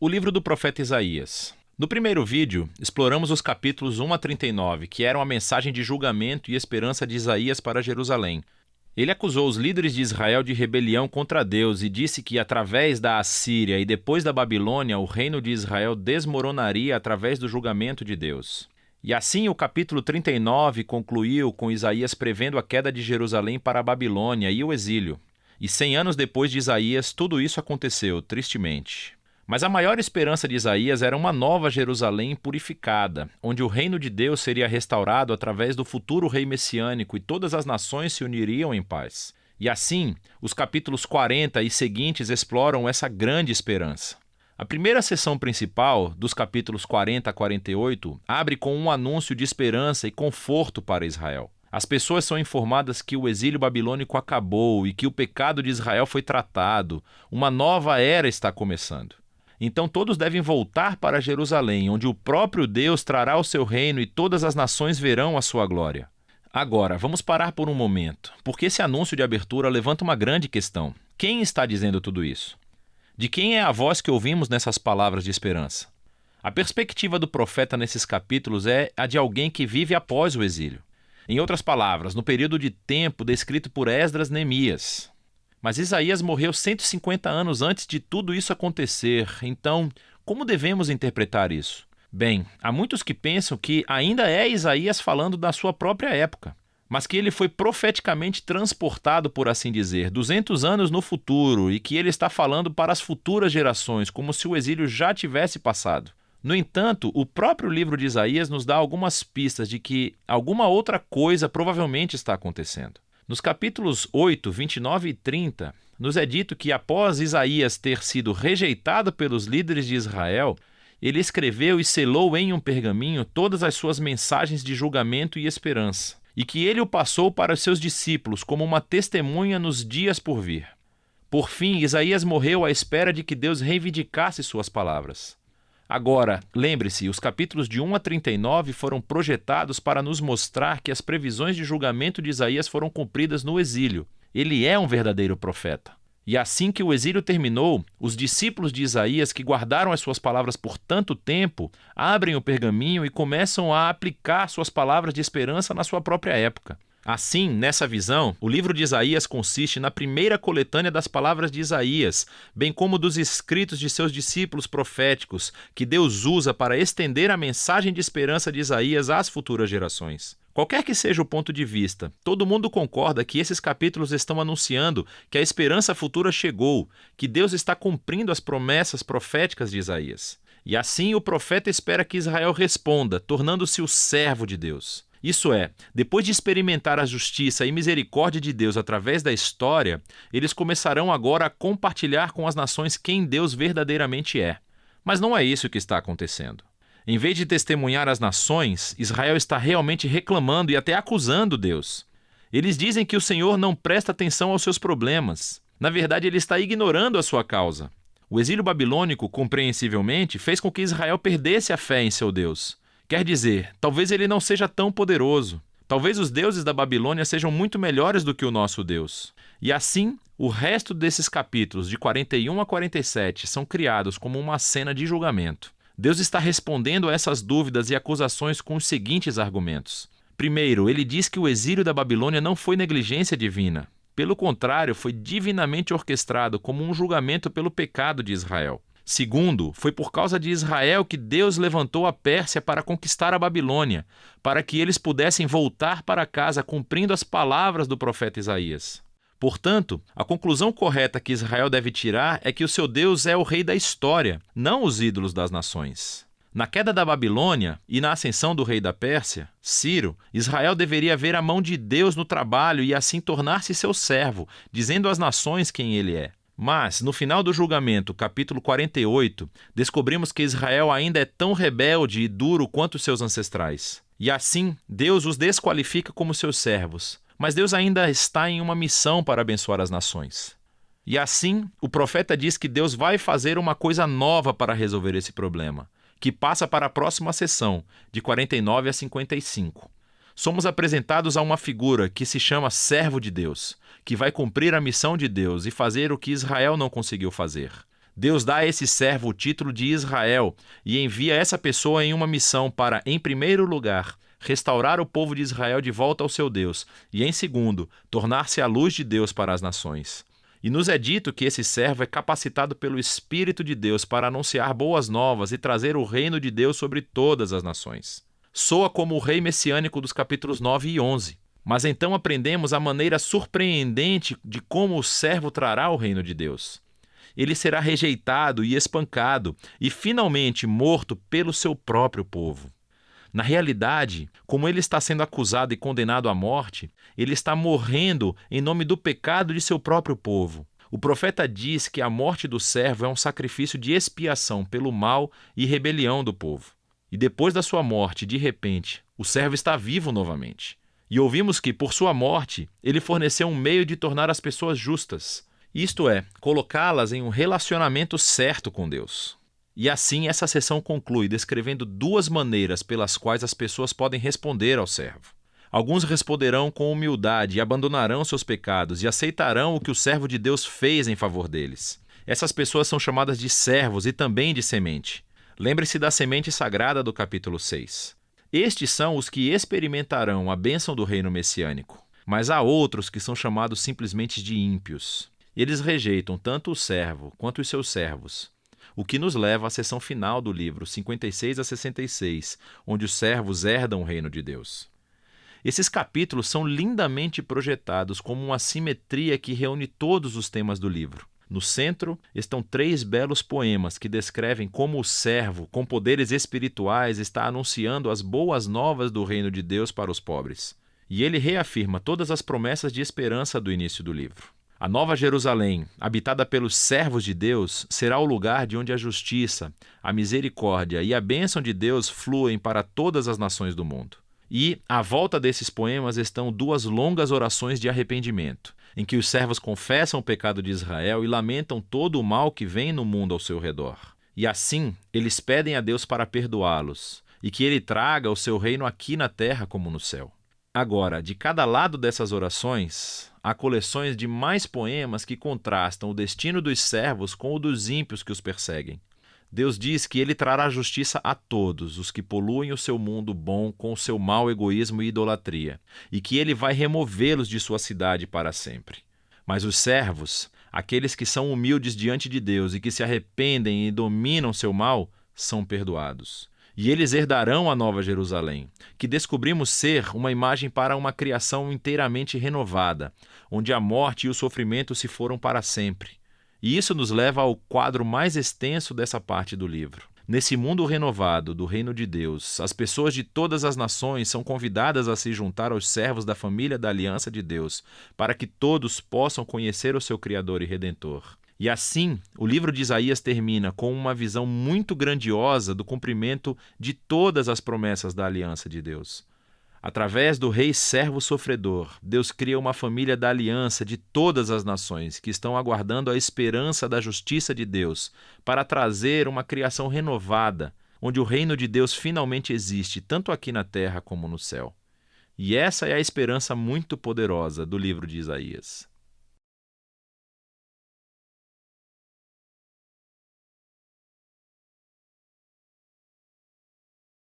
O livro do profeta Isaías. No primeiro vídeo, exploramos os capítulos 1 a 39, que eram a mensagem de julgamento e esperança de Isaías para Jerusalém. Ele acusou os líderes de Israel de rebelião contra Deus e disse que, através da Assíria e depois da Babilônia, o reino de Israel desmoronaria através do julgamento de Deus. E assim o capítulo 39 concluiu com Isaías prevendo a queda de Jerusalém para a Babilônia e o exílio. E 100 anos depois de Isaías, tudo isso aconteceu, tristemente. Mas a maior esperança de Isaías era uma nova Jerusalém purificada, onde o reino de Deus seria restaurado através do futuro rei messiânico e todas as nações se uniriam em paz. E assim, os capítulos 40 e seguintes exploram essa grande esperança. A primeira seção principal, dos capítulos 40 a 48, abre com um anúncio de esperança e conforto para Israel. As pessoas são informadas que o exílio babilônico acabou e que o pecado de Israel foi tratado. Uma nova era está começando. Então todos devem voltar para Jerusalém, onde o próprio Deus trará o seu reino e todas as nações verão a sua glória. Agora, vamos parar por um momento, porque esse anúncio de abertura levanta uma grande questão. Quem está dizendo tudo isso? De quem é a voz que ouvimos nessas palavras de esperança? A perspectiva do profeta nesses capítulos é a de alguém que vive após o exílio. Em outras palavras, no período de tempo descrito por Esdras Neemias. Mas Isaías morreu 150 anos antes de tudo isso acontecer, então como devemos interpretar isso? Bem, há muitos que pensam que ainda é Isaías falando da sua própria época, mas que ele foi profeticamente transportado, por assim dizer, 200 anos no futuro e que ele está falando para as futuras gerações, como se o exílio já tivesse passado. No entanto, o próprio livro de Isaías nos dá algumas pistas de que alguma outra coisa provavelmente está acontecendo. Nos capítulos 8, 29 e 30, nos é dito que após Isaías ter sido rejeitado pelos líderes de Israel, ele escreveu e selou em um pergaminho todas as suas mensagens de julgamento e esperança, e que ele o passou para os seus discípulos como uma testemunha nos dias por vir. Por fim, Isaías morreu à espera de que Deus reivindicasse suas palavras. Agora, lembre-se, os capítulos de 1 a 39 foram projetados para nos mostrar que as previsões de julgamento de Isaías foram cumpridas no exílio. Ele é um verdadeiro profeta. E assim que o exílio terminou, os discípulos de Isaías, que guardaram as suas palavras por tanto tempo, abrem o pergaminho e começam a aplicar suas palavras de esperança na sua própria época. Assim, nessa visão, o livro de Isaías consiste na primeira coletânea das palavras de Isaías, bem como dos escritos de seus discípulos proféticos, que Deus usa para estender a mensagem de esperança de Isaías às futuras gerações. Qualquer que seja o ponto de vista, todo mundo concorda que esses capítulos estão anunciando que a esperança futura chegou, que Deus está cumprindo as promessas proféticas de Isaías. E assim o profeta espera que Israel responda, tornando-se o servo de Deus. Isso é, depois de experimentar a justiça e misericórdia de Deus através da história, eles começarão agora a compartilhar com as nações quem Deus verdadeiramente é. Mas não é isso que está acontecendo. Em vez de testemunhar às nações, Israel está realmente reclamando e até acusando Deus. Eles dizem que o Senhor não presta atenção aos seus problemas. Na verdade, ele está ignorando a sua causa. O exílio babilônico, compreensivelmente, fez com que Israel perdesse a fé em seu Deus. Quer dizer, talvez ele não seja tão poderoso. Talvez os deuses da Babilônia sejam muito melhores do que o nosso Deus. E assim, o resto desses capítulos, de 41 a 47, são criados como uma cena de julgamento. Deus está respondendo a essas dúvidas e acusações com os seguintes argumentos. Primeiro, ele diz que o exílio da Babilônia não foi negligência divina. Pelo contrário, foi divinamente orquestrado como um julgamento pelo pecado de Israel. Segundo, foi por causa de Israel que Deus levantou a Pérsia para conquistar a Babilônia, para que eles pudessem voltar para casa cumprindo as palavras do profeta Isaías. Portanto, a conclusão correta que Israel deve tirar é que o seu Deus é o rei da história, não os ídolos das nações. Na queda da Babilônia e na ascensão do rei da Pérsia, Ciro, Israel deveria ver a mão de Deus no trabalho e assim tornar-se seu servo, dizendo às nações quem ele é. Mas, no final do julgamento, capítulo 48, descobrimos que Israel ainda é tão rebelde e duro quanto seus ancestrais. E assim, Deus os desqualifica como seus servos. Mas Deus ainda está em uma missão para abençoar as nações. E assim, o profeta diz que Deus vai fazer uma coisa nova para resolver esse problema, que passa para a próxima sessão, de 49 a 55. Somos apresentados a uma figura que se chama servo de Deus, que vai cumprir a missão de Deus e fazer o que Israel não conseguiu fazer. Deus dá a esse servo o título de Israel e envia essa pessoa em uma missão para, em primeiro lugar, restaurar o povo de Israel de volta ao seu Deus e, em segundo, tornar-se a luz de Deus para as nações. E nos é dito que esse servo é capacitado pelo Espírito de Deus para anunciar boas novas e trazer o reino de Deus sobre todas as nações. Soa como o rei messiânico dos capítulos 9 e 11. Mas então aprendemos a maneira surpreendente de como o servo trará o reino de Deus. Ele será rejeitado e espancado e finalmente morto pelo seu próprio povo. Na realidade, como ele está sendo acusado e condenado à morte, ele está morrendo em nome do pecado de seu próprio povo. O profeta diz que a morte do servo é um sacrifício de expiação pelo mal e rebelião do povo. E depois da sua morte, de repente, o servo está vivo novamente. E ouvimos que, por sua morte, ele forneceu um meio de tornar as pessoas justas. Isto é, colocá-las em um relacionamento certo com Deus. E assim essa sessão conclui descrevendo duas maneiras pelas quais as pessoas podem responder ao servo. Alguns responderão com humildade e abandonarão seus pecados e aceitarão o que o servo de Deus fez em favor deles. Essas pessoas são chamadas de servos e também de semente. Lembre-se da semente sagrada do capítulo 6. Estes são os que experimentarão a bênção do reino messiânico. Mas há outros que são chamados simplesmente de ímpios. Eles rejeitam tanto o servo quanto os seus servos. O que nos leva à seção final do livro 56 a 66, onde os servos herdam o reino de Deus. Esses capítulos são lindamente projetados como uma simetria que reúne todos os temas do livro. No centro estão 3 belos poemas que descrevem como o servo, com poderes espirituais, está anunciando as boas novas do reino de Deus para os pobres. E ele reafirma todas as promessas de esperança do início do livro. A Nova Jerusalém, habitada pelos servos de Deus, será o lugar de onde a justiça, a misericórdia e a bênção de Deus fluem para todas as nações do mundo. E, à volta desses poemas, estão 2 longas orações de arrependimento, em que os servos confessam o pecado de Israel e lamentam todo o mal que vem no mundo ao seu redor. E assim, eles pedem a Deus para perdoá-los, e que ele traga o seu reino aqui na terra como no céu. Agora, de cada lado dessas orações, há coleções de mais poemas que contrastam o destino dos servos com o dos ímpios que os perseguem. Deus diz que ele trará justiça a todos os que poluem o seu mundo bom com o seu mau egoísmo e idolatria, e que ele vai removê-los de sua cidade para sempre. Mas os servos, aqueles que são humildes diante de Deus e que se arrependem e dominam seu mal, são perdoados. E eles herdarão a Nova Jerusalém, que descobrimos ser uma imagem para uma criação inteiramente renovada, onde a morte e o sofrimento se foram para sempre. E isso nos leva ao quadro mais extenso dessa parte do livro. Nesse mundo renovado do reino de Deus, as pessoas de todas as nações são convidadas a se juntar aos servos da família da aliança de Deus, para que todos possam conhecer o seu Criador e Redentor. E assim, o livro de Isaías termina com uma visão muito grandiosa do cumprimento de todas as promessas da aliança de Deus. Através do rei servo sofredor, Deus cria uma família da aliança de todas as nações que estão aguardando a esperança da justiça de Deus para trazer uma criação renovada, onde o reino de Deus finalmente existe, tanto aqui na terra como no céu. E essa é a esperança muito poderosa do livro de Isaías.